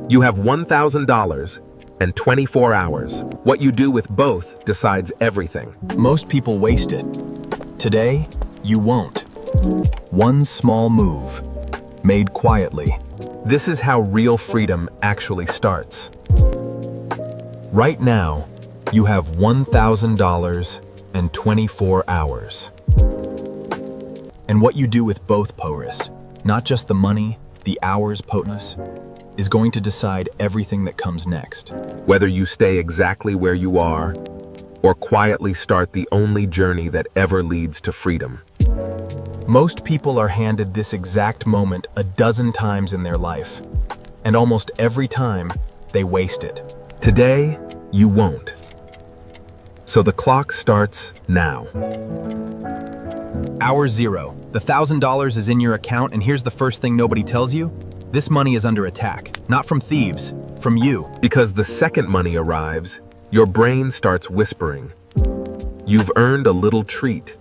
You have $1,000 and 24 hours. What you do with both decides everything. Most people waste it. Today, you won't. One small move, made quietly. This is how real freedom actually starts. Right now, you have $1,000 and 24 hours. And what you do with both, Poris, not just the money, the hours, Potness, is going to decide everything that comes next. Whether you stay exactly where you are, or quietly start the only journey that ever leads to freedom. Most people are handed this exact moment a dozen times in their life, and almost every time, they waste it. Today, you won't. So the clock starts now. Hour zero. The $1,000 is in your account, and here's the first thing nobody tells you. This money is under attack, not from thieves, from you. Because the second money arrives, your brain starts whispering. You've earned a little treat.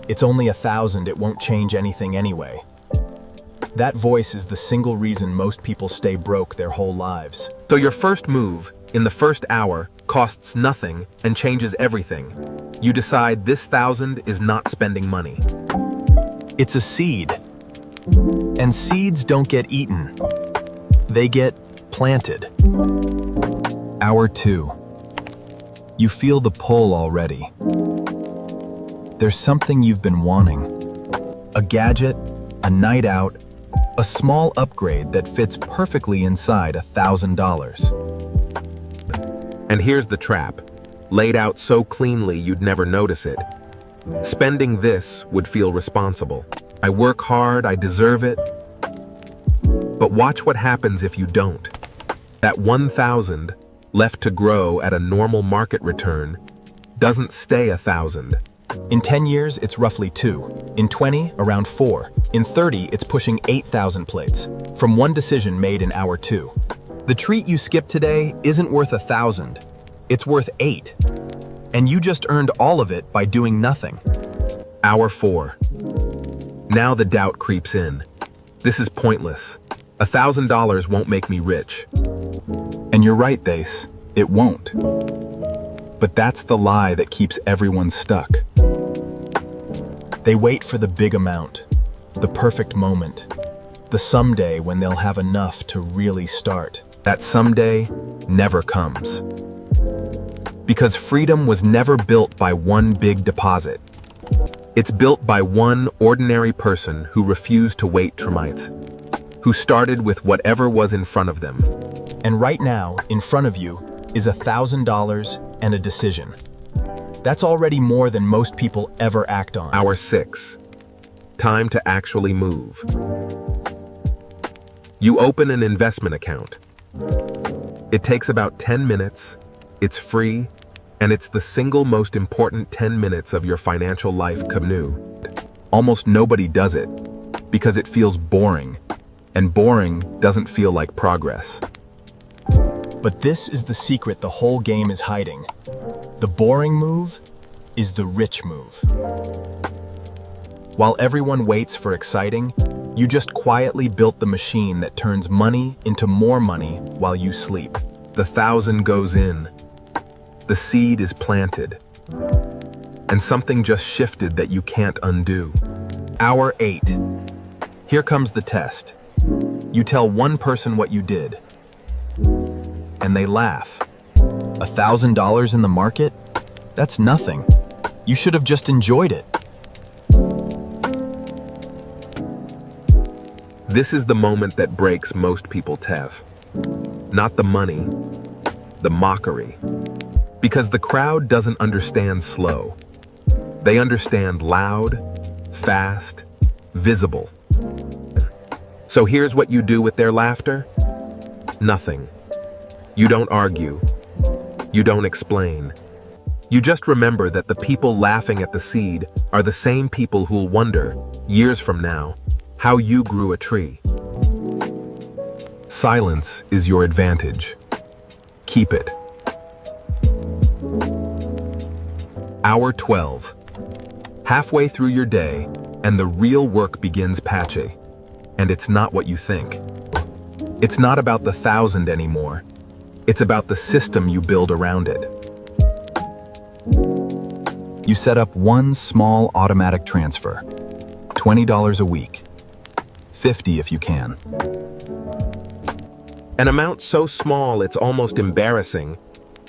It's only 1,000, it won't change anything anyway. That voice is the single reason most people stay broke their whole lives. So your first move, in the first hour, costs nothing and changes everything. You decide this 1,000 is not spending money. It's a seed. And seeds don't get eaten. They get planted. Hour two. You feel the pull already. There's something you've been wanting. A gadget, a night out, a small upgrade that fits perfectly inside $1,000. And here's the trap, laid out so cleanly you'd never notice it. Spending this would feel responsible. I work hard, I deserve it. But watch what happens if you don't. That 1,000, left to grow at a normal market return, doesn't stay 1,000. In 10 years, it's roughly 2. In 20, around 4. In 30, it's pushing 8,000 plates, from one decision made in hour 2. The treat you skipped today isn't worth 1,000. It's worth 8. And you just earned all of it by doing nothing. Hour 4. Now the doubt creeps in. This is pointless. $1,000 won't make me rich. And you're right, Thace. It won't. But that's the lie that keeps everyone stuck. They wait for the big amount, the perfect moment, the someday when they'll have enough to really start. That someday never comes. Because freedom was never built by one big deposit. It's built by one ordinary person who refused to wait termites, who started with whatever was in front of them. And right now, in front of you, is $1,000 and a decision. That's already more than most people ever act on. Hour 6. Time to actually move. You open an investment account. It takes about 10 minutes, it's free, and it's the single most important 10 minutes of your financial life, Canoe. Almost nobody does it, because it feels boring, and boring doesn't feel like progress. But this is the secret the whole game is hiding. The boring move is the rich move. While everyone waits for exciting, you just quietly built the machine that turns money into more money while you sleep. The 1,000 goes in. The seed is planted. And something just shifted that you can't undo. Hour 8. Here comes the test. You tell one person what you did, and they laugh. $1,000 in the market? That's nothing. You should have just enjoyed it. This is the moment that breaks most people, Tev. Not the money, the mockery. Because the crowd doesn't understand slow. They understand loud, fast, visible. So here's what you do with their laughter. Nothing. You don't argue. You don't explain. You just remember that the people laughing at the seed are the same people who'll wonder, years from now, how you grew a tree. Silence is your advantage. Keep it. Hour 12. Halfway through your day, and the real work begins, Pache. And it's not what you think. It's not about the 1,000 anymore. It's about the system you build around it. You set up one small automatic transfer, $20 a week, $50 if you can. An amount so small it's almost embarrassing.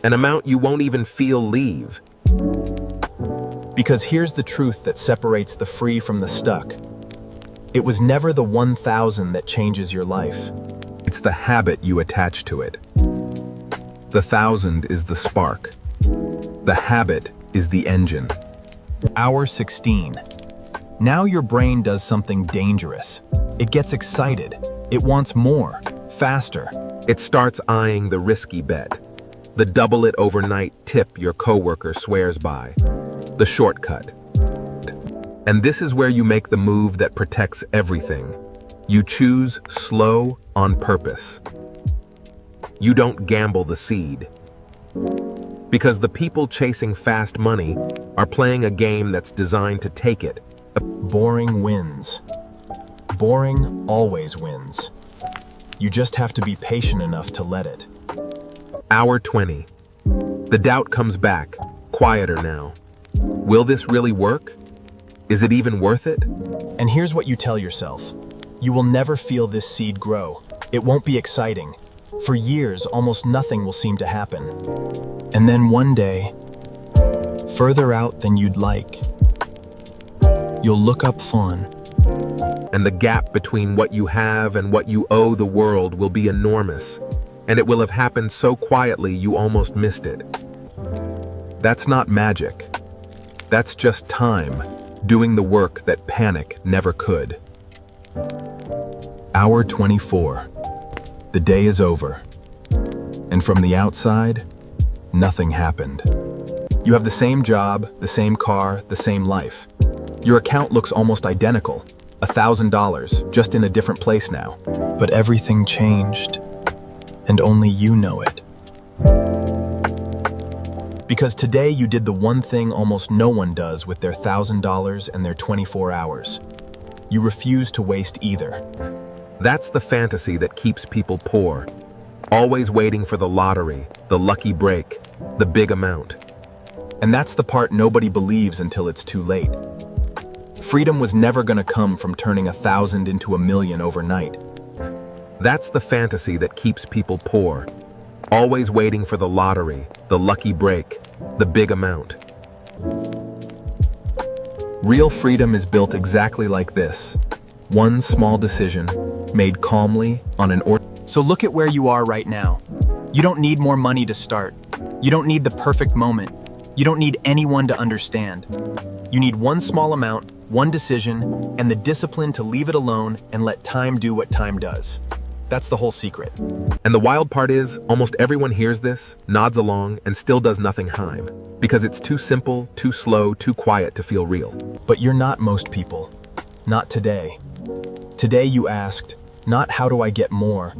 An amount you won't even feel leave. Because here's the truth that separates the free from the stuck. It was never the 1,000 that changes your life. It's the habit you attach to it. The 1,000 is the spark. The habit is the engine. Hour 16. Now your brain does something dangerous. It gets excited. It wants more, faster. It starts eyeing the risky bet. The double it overnight tip your coworker swears by. The shortcut. And this is where you make the move that protects everything. You choose slow on purpose. You don't gamble the seed. Because the people chasing fast money are playing a game that's designed to take it. Boring wins. Boring always wins. You just have to be patient enough to let it. Hour 20. The doubt comes back, quieter now. Will this really work? Is it even worth it? And here's what you tell yourself. You will never feel this seed grow. It won't be exciting. For years, almost nothing will seem to happen. And then one day, further out than you'd like, you'll look up Fawn. And the gap between what you have and what you owe the world will be enormous. And it will have happened so quietly you almost missed it. That's not magic. That's just time, doing the work that panic never could. Hour 24. The day is over. And from the outside, nothing happened. You have the same job, the same car, the same life. Your account looks almost identical, $1,000, just in a different place now. But everything changed, and only you know it. Because today you did the one thing almost no one does with their $1,000 and their 24 hours. You refuse to waste either. That's the fantasy that keeps people poor, always waiting for the lottery, the lucky break, the big amount. And that's the part nobody believes until it's too late. Freedom was never going to come from turning 1,000 into 1,000,000 overnight. That's the fantasy that keeps people poor, always waiting for the lottery, the lucky break, the big amount. Real freedom is built exactly like this. One small decision, made calmly on an So look at where you are right now. You don't need more money to start. You don't need the perfect moment. You don't need anyone to understand. You need one small amount, one decision, and the discipline to leave it alone and let time do what time does. That's the whole secret. And the wild part is, almost everyone hears this, nods along, and still does nothing Heim. Because it's too simple, too slow, too quiet to feel real. But you're not most people. Not today. Today you asked, not how do I get more,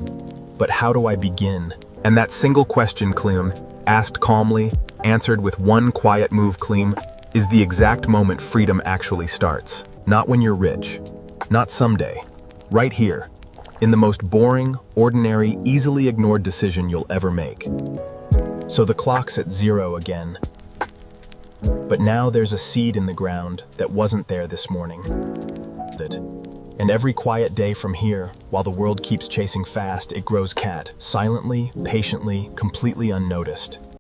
but how do I begin? And that single question, Clem, asked calmly, answered with one quiet move, Clem, is the exact moment freedom actually starts. Not when you're rich. Not someday. Right here. In the most boring, ordinary, easily ignored decision you'll ever make. So the clock's at 0 again. But now there's a seed in the ground that wasn't there this morning. And every quiet day from here, while the world keeps chasing fast, it grows silently, patiently, completely unnoticed.